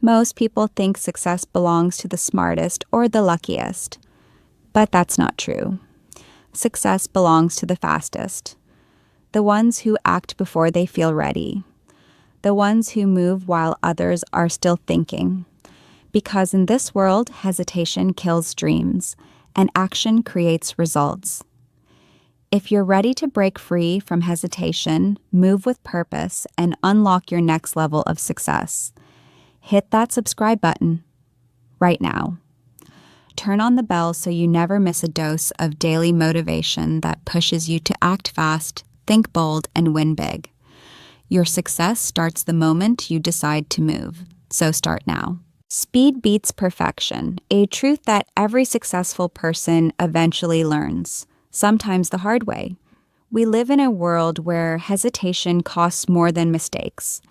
Most people think success belongs to the smartest or the luckiest, but that's not true. Success belongs to the fastest, the ones who act before they feel ready, the ones who move while others are still thinking. Because in this world, hesitation kills dreams, and action creates results. If you're ready to break free from hesitation, move with purpose, and unlock your next level of success, hit that subscribe button right now. Turn on the bell so you never miss a dose of daily motivation that pushes you to act fast, think bold, and win big. Your success starts the moment you decide to move, so start now. Speed beats perfection, a truth that every successful person eventually learns, sometimes the hard way. We live in a world where hesitation costs more than mistakes.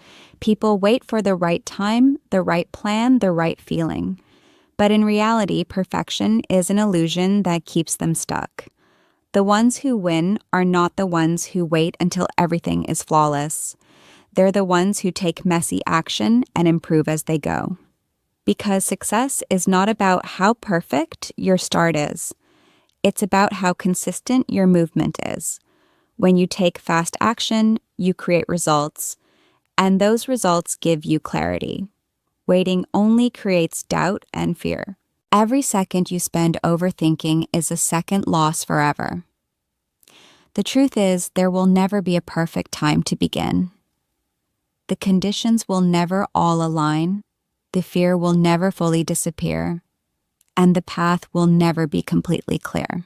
People wait for the right time, the right plan, the right feeling. But in reality, perfection is an illusion that keeps them stuck. The ones who win are not the ones who wait until everything is flawless. They're the ones who take messy action and improve as they go. Because success is not about how perfect your start is. It's about how consistent your movement is. When you take fast action, you create results, and those results give you clarity. Waiting only creates doubt and fear. Every second you spend overthinking is a second lost forever. The truth is, there will never be a perfect time to begin. The conditions will never all align. The fear will never fully disappear, and the path will never be completely clear.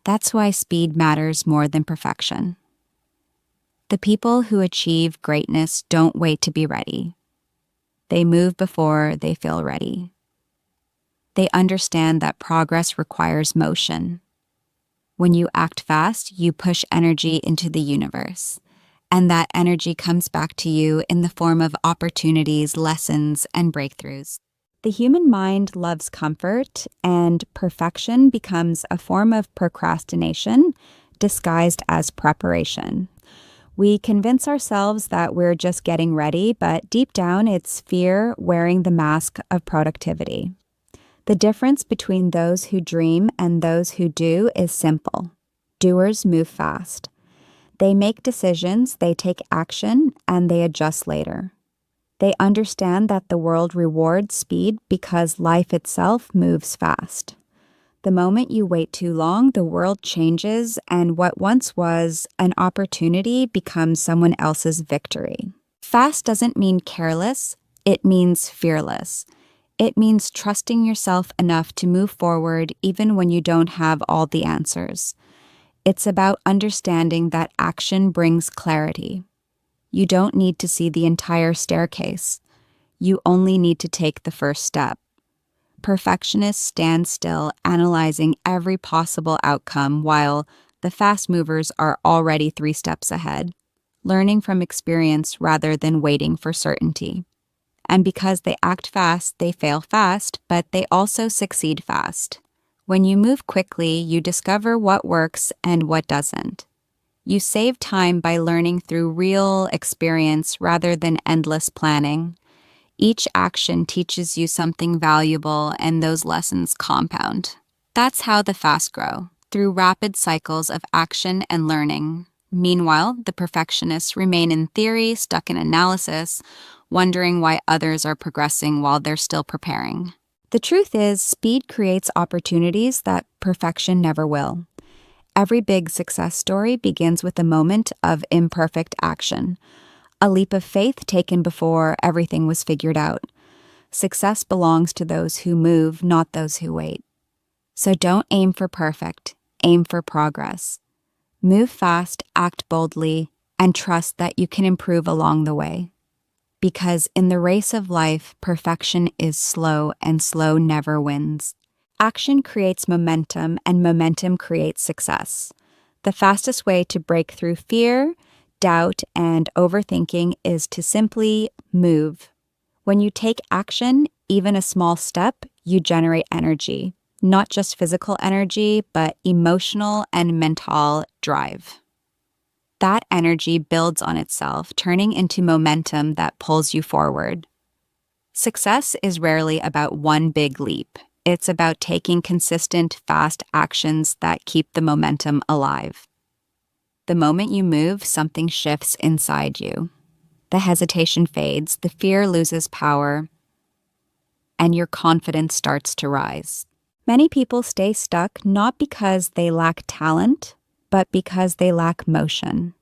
That's why speed matters more than perfection. The people who achieve greatness don't wait to be ready. They move before they feel ready. They understand that progress requires motion. When you act fast, you push energy into the universe. And that energy comes back to you in the form of opportunities, lessons, and breakthroughs. The human mind loves comfort, and perfection becomes a form of procrastination disguised as preparation. We convince ourselves that we're just getting ready, but deep down it's fear wearing the mask of productivity. The difference between those who dream and those who do is simple. Doers move fast. They make decisions, they take action, and they adjust later. They understand that the world rewards speed because life itself moves fast. The moment you wait too long, the world changes, and what once was an opportunity becomes someone else's victory. Fast doesn't mean careless, it means fearless. It means trusting yourself enough to move forward even when you don't have all the answers. It's about understanding that action brings clarity. You don't need to see the entire staircase. You only need to take the first step. Perfectionists stand still, analyzing every possible outcome, while the fast movers are already 3 steps ahead, learning from experience rather than waiting for certainty. And because they act fast, they fail fast, but they also succeed fast. When you move quickly, you discover what works and what doesn't. You save time by learning through real experience rather than endless planning. Each action teaches you something valuable, and those lessons compound. That's how the fast grow, through rapid cycles of action and learning. Meanwhile, the perfectionists remain in theory, stuck in analysis, wondering why others are progressing while they're still preparing. The truth is, speed creates opportunities that perfection never will. Every big success story begins with a moment of imperfect action, a leap of faith taken before everything was figured out. Success belongs to those who move, not those who wait. So don't aim for perfect, aim for progress. Move fast, act boldly, and trust that you can improve along the way. Because in the race of life, perfection is slow, and slow never wins. Action creates momentum, and momentum creates success. The fastest way to break through fear, doubt, and overthinking is to simply move. When you take action, even a small step, you generate energy. Not just physical energy, but emotional and mental drive. That energy builds on itself, turning into momentum that pulls you forward. Success is rarely about one big leap. It's about taking consistent, fast actions that keep the momentum alive. The moment you move, something shifts inside you. The hesitation fades, the fear loses power, and your confidence starts to rise. Many people stay stuck not because they lack talent, but because they lack motion.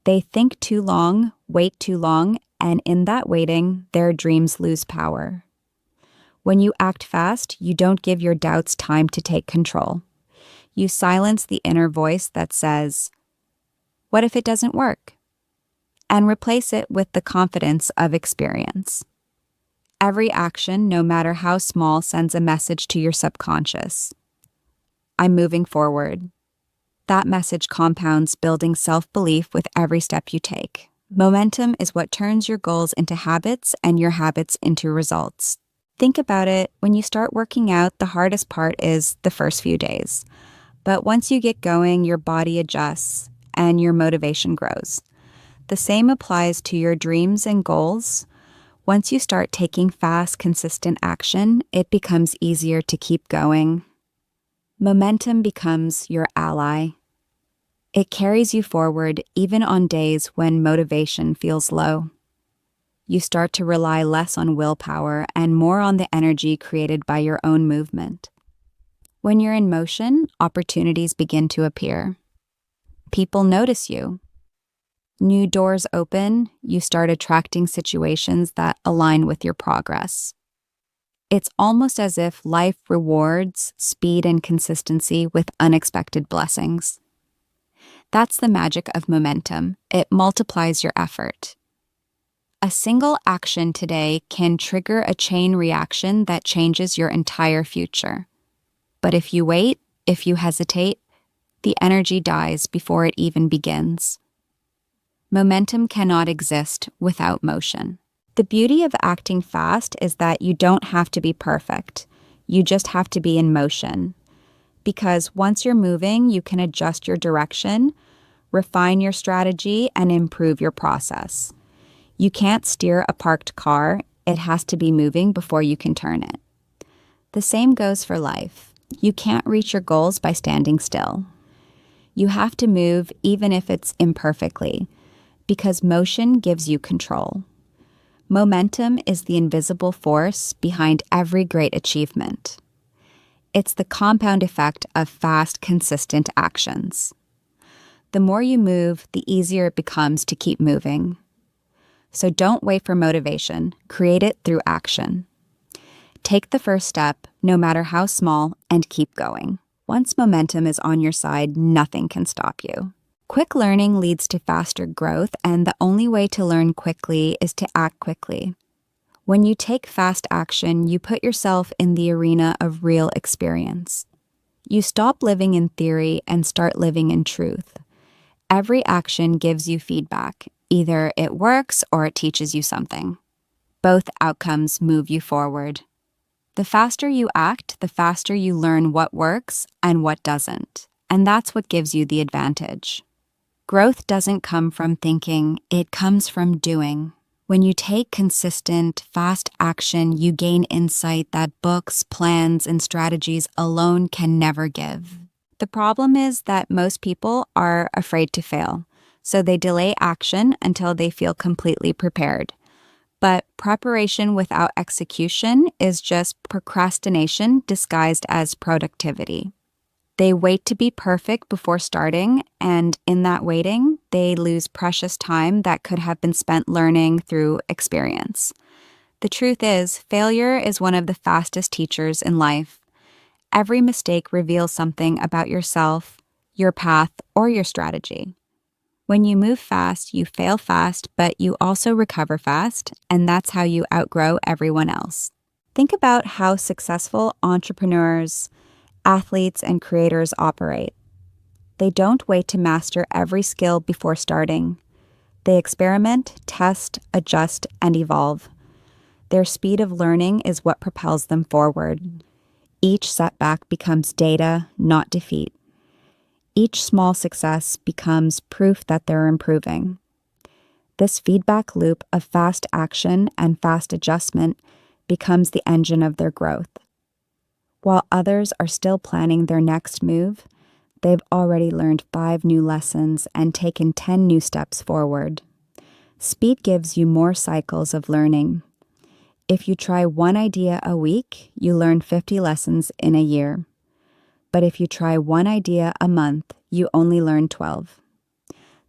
They think too long, wait too long, and in that waiting, their dreams lose power. When you act fast, you don't give your doubts time to take control. You silence the inner voice that says, "What if it doesn't work?" and replace it with the confidence of experience. Every action, no matter how small, sends a message to your subconscious. I'm moving forward. That message compounds, building self-belief with every step you take. Momentum is what turns your goals into habits and your habits into results. Think about it, when you start working out, the hardest part is the first few days. But once you get going, your body adjusts and your motivation grows. The same applies to your dreams and goals. Once you start taking fast, consistent action, it becomes easier to keep going. Momentum becomes your ally. It carries you forward even on days when motivation feels low. You start to rely less on willpower and more on the energy created by your own movement. When you're in motion, opportunities begin to appear. People notice you. New doors open, you start attracting situations that align with your progress. It's almost as if life rewards speed and consistency with unexpected blessings. That's the magic of momentum. It multiplies your effort. A single action today can trigger a chain reaction that changes your entire future. But if you wait, if you hesitate, the energy dies before it even begins. Momentum cannot exist without motion. The beauty of acting fast is that you don't have to be perfect. You just have to be in motion. Because once you're moving, you can adjust your direction, refine your strategy, and improve your process. You can't steer a parked car. It has to be moving before you can turn it. The same goes for life. You can't reach your goals by standing still. You have to move even if it's imperfectly, because motion gives you control. Momentum is the invisible force behind every great achievement. It's the compound effect of fast, consistent actions. The more you move, the easier it becomes to keep moving. So don't wait for motivation. Create it through action. Take the first step, no matter how small, and keep going. Once momentum is on your side, nothing can stop you. Quick learning leads to faster growth, and the only way to learn quickly is to act quickly. When you take fast action, you put yourself in the arena of real experience. You stop living in theory and start living in truth. Every action gives you feedback. Either it works or it teaches you something. Both outcomes move you forward. The faster you act, the faster you learn what works and what doesn't. And that's what gives you the advantage. Growth doesn't come from thinking, it comes from doing. When you take consistent, fast action, you gain insight that books, plans, and strategies alone can never give. The problem is that most people are afraid to fail, so they delay action until they feel completely prepared. But preparation without execution is just procrastination disguised as productivity. They wait to be perfect before starting, and in that waiting, they lose precious time that could have been spent learning through experience. The truth is, failure is one of the fastest teachers in life. Every mistake reveals something about yourself, your path, or your strategy. When you move fast, you fail fast, but you also recover fast, and that's how you outgrow everyone else. Think about how successful entrepreneurs, athletes, and creators operate. They don't wait to master every skill before starting. They experiment, test, adjust, and evolve. Their speed of learning is what propels them forward. Each setback becomes data, not defeat. Each small success becomes proof that they're improving. This feedback loop of fast action and fast adjustment becomes the engine of their growth. While others are still planning their next move, they've already learned 5 new lessons and taken 10 new steps forward. Speed gives you more cycles of learning. If you try one idea a week, you learn 50 lessons in a year. But if you try one idea a month, you only learn 12.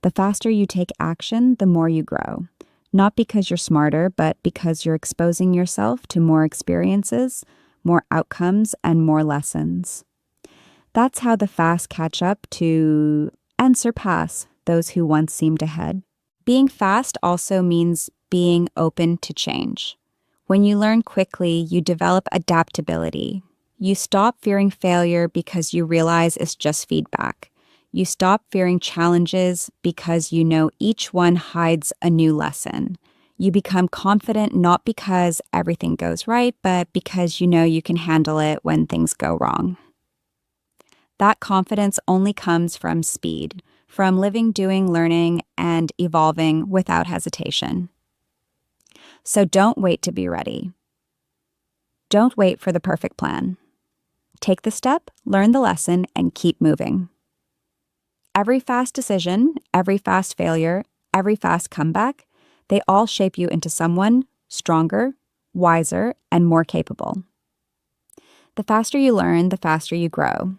The faster you take action, the more you grow. Not because you're smarter, but because you're exposing yourself to more experiences, more outcomes, and more lessons. That's how the fast catch up to and surpass those who once seemed ahead. Being fast also means being open to change. When you learn quickly, you develop adaptability. You stop fearing failure because you realize it's just feedback. You stop fearing challenges because you know each one hides a new lesson. You become confident not because everything goes right, but because you know you can handle it when things go wrong. That confidence only comes from speed, from living, doing, learning, and evolving without hesitation. So don't wait to be ready. Don't wait for the perfect plan. Take the step, learn the lesson, and keep moving. Every fast decision, every fast failure, every fast comeback, they all shape you into someone stronger, wiser, and more capable. The faster you learn, the faster you grow.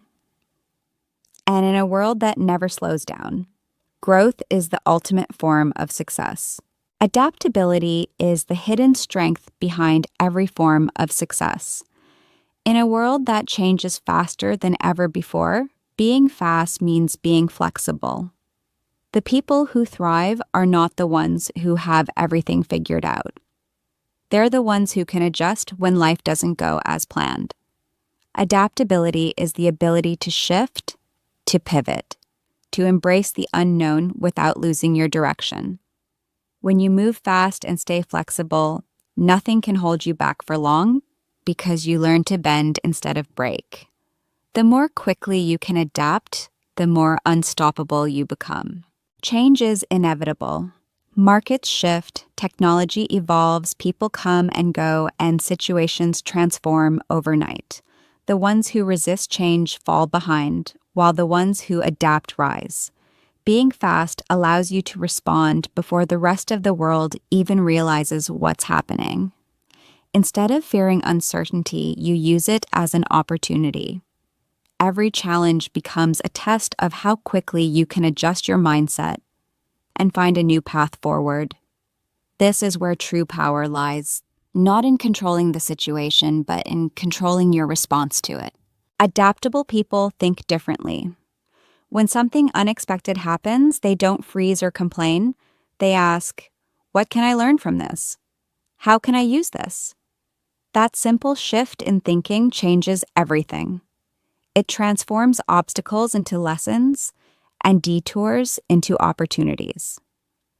And in a world that never slows down, growth is the ultimate form of success. Adaptability is the hidden strength behind every form of success. In a world that changes faster than ever before, being fast means being flexible. The people who thrive are not the ones who have everything figured out. They're the ones who can adjust when life doesn't go as planned. Adaptability is the ability to shift, to pivot, to embrace the unknown without losing your direction. When you move fast and stay flexible, nothing can hold you back for long because you learn to bend instead of break. The more quickly you can adapt, the more unstoppable you become. Change is inevitable. Markets shift, technology evolves, people come and go, and situations transform overnight. The ones who resist change fall behind, while the ones who adapt rise. Being fast allows you to respond before the rest of the world even realizes what's happening. Instead of fearing uncertainty, you use it as an opportunity. Every challenge becomes a test of how quickly you can adjust your mindset and find a new path forward. This is where true power lies, not in controlling the situation, but in controlling your response to it. Adaptable people think differently. When something unexpected happens, they don't freeze or complain. They ask, "What can I learn from this? How can I use this?" That simple shift in thinking changes everything. It transforms obstacles into lessons and detours into opportunities.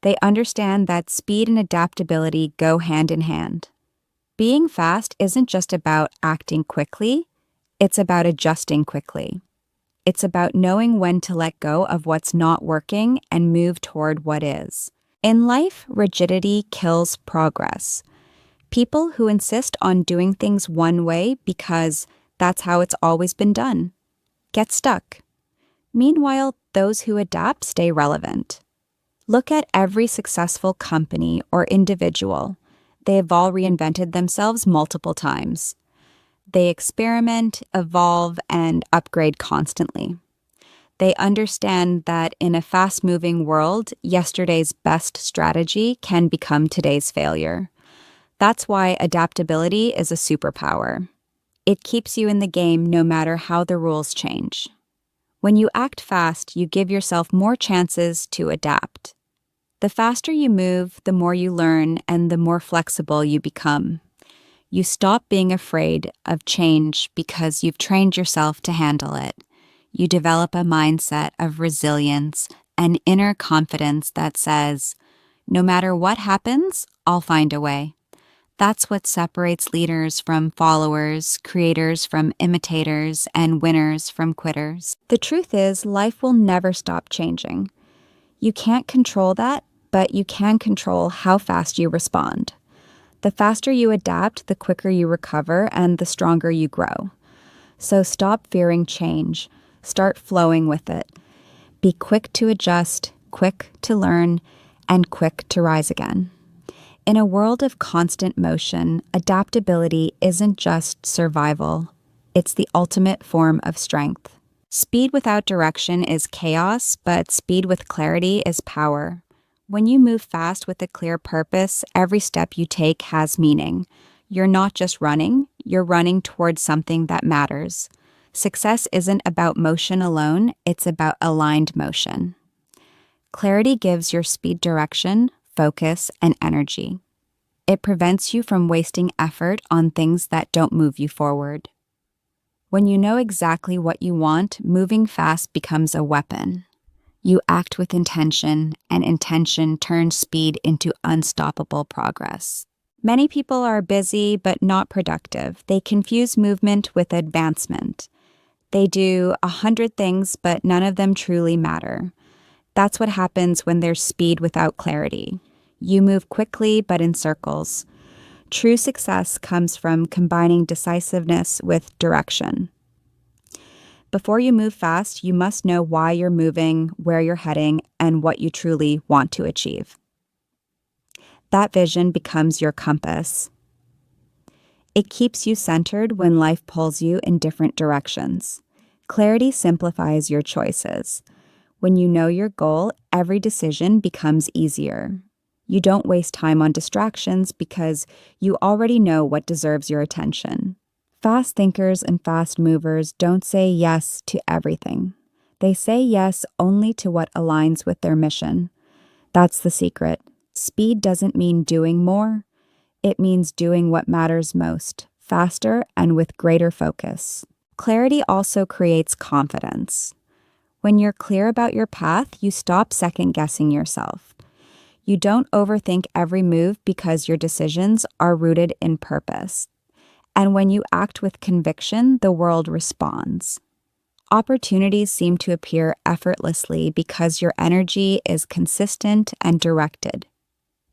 They understand that speed and adaptability go hand in hand. Being fast isn't just about acting quickly, it's about adjusting quickly. It's about knowing when to let go of what's not working and move toward what is. In life, rigidity kills progress. People who insist on doing things one way because that's how it's always been done get stuck. Meanwhile, those who adapt stay relevant. Look at every successful company or individual. They have all reinvented themselves multiple times. They experiment, evolve, and upgrade constantly. They understand that in a fast-moving world, yesterday's best strategy can become today's failure. That's why adaptability is a superpower. It keeps you in the game no matter how the rules change. When you act fast, you give yourself more chances to adapt. The faster you move, the more you learn, and the more flexible you become. You stop being afraid of change because you've trained yourself to handle it. You develop a mindset of resilience and inner confidence that says, "No matter what happens, I'll find a way." That's what separates leaders from followers, creators from imitators, and winners from quitters. The truth is, life will never stop changing. You can't control that, but you can control how fast you respond. The faster you adapt, the quicker you recover, and the stronger you grow. So stop fearing change. Start flowing with it. Be quick to adjust, quick to learn, and quick to rise again. In a world of constant motion, adaptability isn't just survival. It's the ultimate form of strength. Speed without direction is chaos, but speed with clarity is power. When you move fast with a clear purpose, every step you take has meaning. You're not just running, you're running towards something that matters. Success isn't about motion alone, it's about aligned motion. Clarity gives your speed direction, focus, and energy. It prevents you from wasting effort on things that don't move you forward. When you know exactly what you want, moving fast becomes a weapon. You act with intention, and intention turns speed into unstoppable progress. Many people are busy but not productive. They confuse movement with advancement. They do 100 things, but none of them truly matter. That's what happens when there's speed without clarity. You move quickly, but in circles. True success comes from combining decisiveness with direction. Before you move fast, you must know why you're moving, where you're heading, and what you truly want to achieve. That vision becomes your compass. It keeps you centered when life pulls you in different directions. Clarity simplifies your choices. When you know your goal, every decision becomes easier. You don't waste time on distractions because you already know what deserves your attention. Fast thinkers and fast movers don't say yes to everything. They say yes only to what aligns with their mission. That's the secret. Speed doesn't mean doing more. It means doing what matters most, faster and with greater focus. Clarity also creates confidence. When you're clear about your path, you stop second-guessing yourself. You don't overthink every move because your decisions are rooted in purpose. And when you act with conviction, the world responds. Opportunities seem to appear effortlessly because your energy is consistent and directed.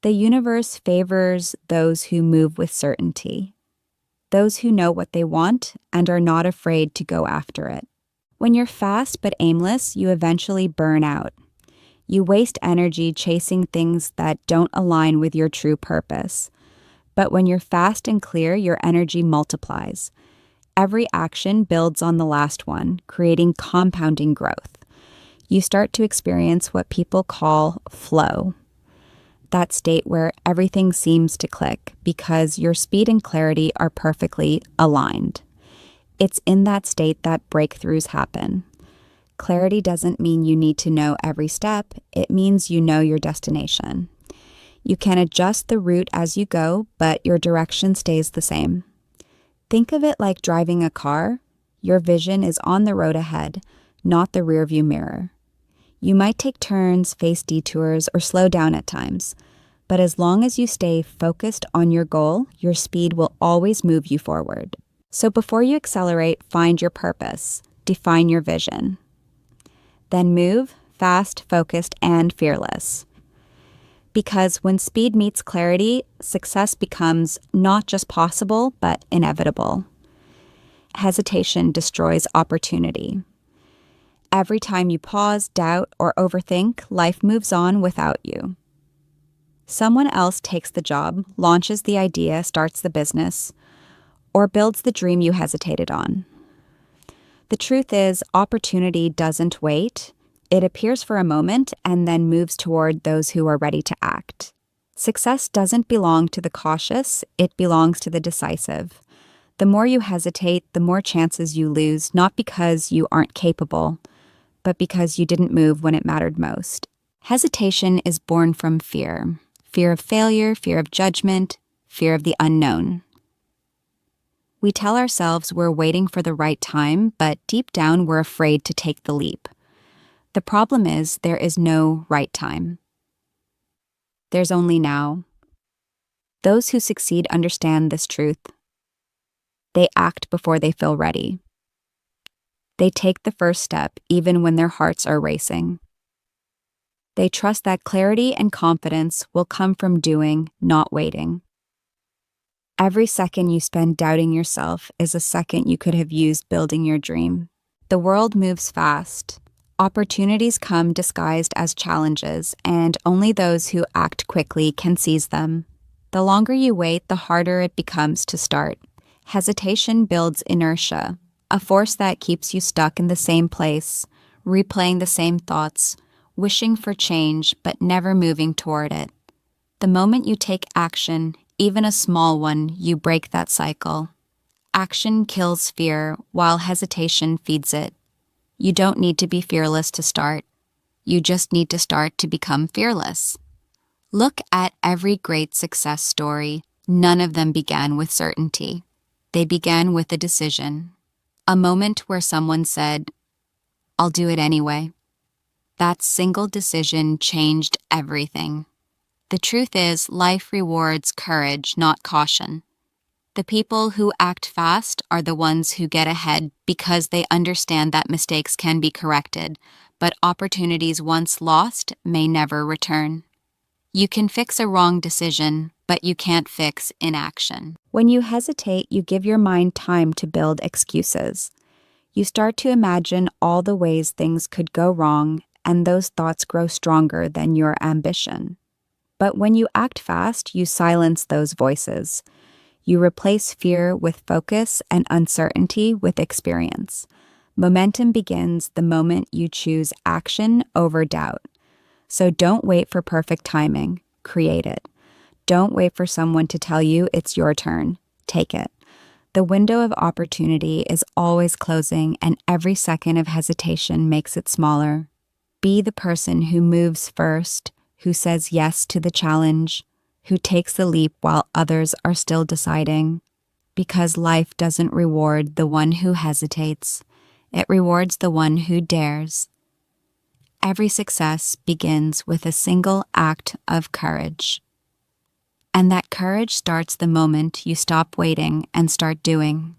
The universe favors those who move with certainty, those who know what they want and are not afraid to go after it. When you're fast but aimless, you eventually burn out. You waste energy chasing things that don't align with your true purpose. But when you're fast and clear, your energy multiplies. Every action builds on the last one, creating compounding growth. You start to experience what people call flow. That state where everything seems to click because your speed and clarity are perfectly aligned. It's in that state that breakthroughs happen. Clarity doesn't mean you need to know every step, it means you know your destination. You can adjust the route as you go, but your direction stays the same. Think of it like driving a car. Your vision is on the road ahead, not the rearview mirror. You might take turns, face detours, or slow down at times, but as long as you stay focused on your goal, your speed will always move you forward. So before you accelerate, find your purpose, define your vision. Then move, fast, focused, and fearless. Because when speed meets clarity, success becomes not just possible, but inevitable. Hesitation destroys opportunity. Every time you pause, doubt, or overthink, life moves on without you. Someone else takes the job, launches the idea, starts the business, or builds the dream you hesitated on. The truth is, opportunity doesn't wait. It appears for a moment and then moves toward those who are ready to act. Success doesn't belong to the cautious, it belongs to the decisive. The more you hesitate, the more chances you lose, not because you aren't capable, but because you didn't move when it mattered most. Hesitation is born from fear. Fear of failure, fear of judgment, fear of the unknown. We tell ourselves we're waiting for the right time, but deep down we're afraid to take the leap. The problem is there is no right time. There's only now. Those who succeed understand this truth. They act before they feel ready. They take the first step even when their hearts are racing. They trust that clarity and confidence will come from doing, not waiting. Every second you spend doubting yourself is a second you could have used building your dream. The world moves fast. Opportunities come disguised as challenges, and only those who act quickly can seize them. The longer you wait, the harder it becomes to start. Hesitation builds inertia, a force that keeps you stuck in the same place, replaying the same thoughts, wishing for change but never moving toward it. The moment you take action, even a small one, you break that cycle. Action kills fear, while hesitation feeds it. You don't need to be fearless to start. You just need to start to become fearless. Look at every great success story. None of them began with certainty. They began with a decision. A moment where someone said, "I'll do it anyway." That single decision changed everything. The truth is, life rewards courage, not caution. The people who act fast are the ones who get ahead because they understand that mistakes can be corrected, but opportunities once lost may never return. You can fix a wrong decision, but you can't fix inaction. When you hesitate, you give your mind time to build excuses. You start to imagine all the ways things could go wrong, and those thoughts grow stronger than your ambition. But when you act fast, you silence those voices. You replace fear with focus and uncertainty with experience. Momentum begins the moment you choose action over doubt. So don't wait for perfect timing. Create it. Don't wait for someone to tell you it's your turn. Take it. The window of opportunity is always closing, and every second of hesitation makes it smaller. Be the person who moves first, who says yes to the challenge, who takes the leap while others are still deciding. Because life doesn't reward the one who hesitates. It rewards the one who dares. Every success begins with a single act of courage. And that courage starts the moment you stop waiting and start doing.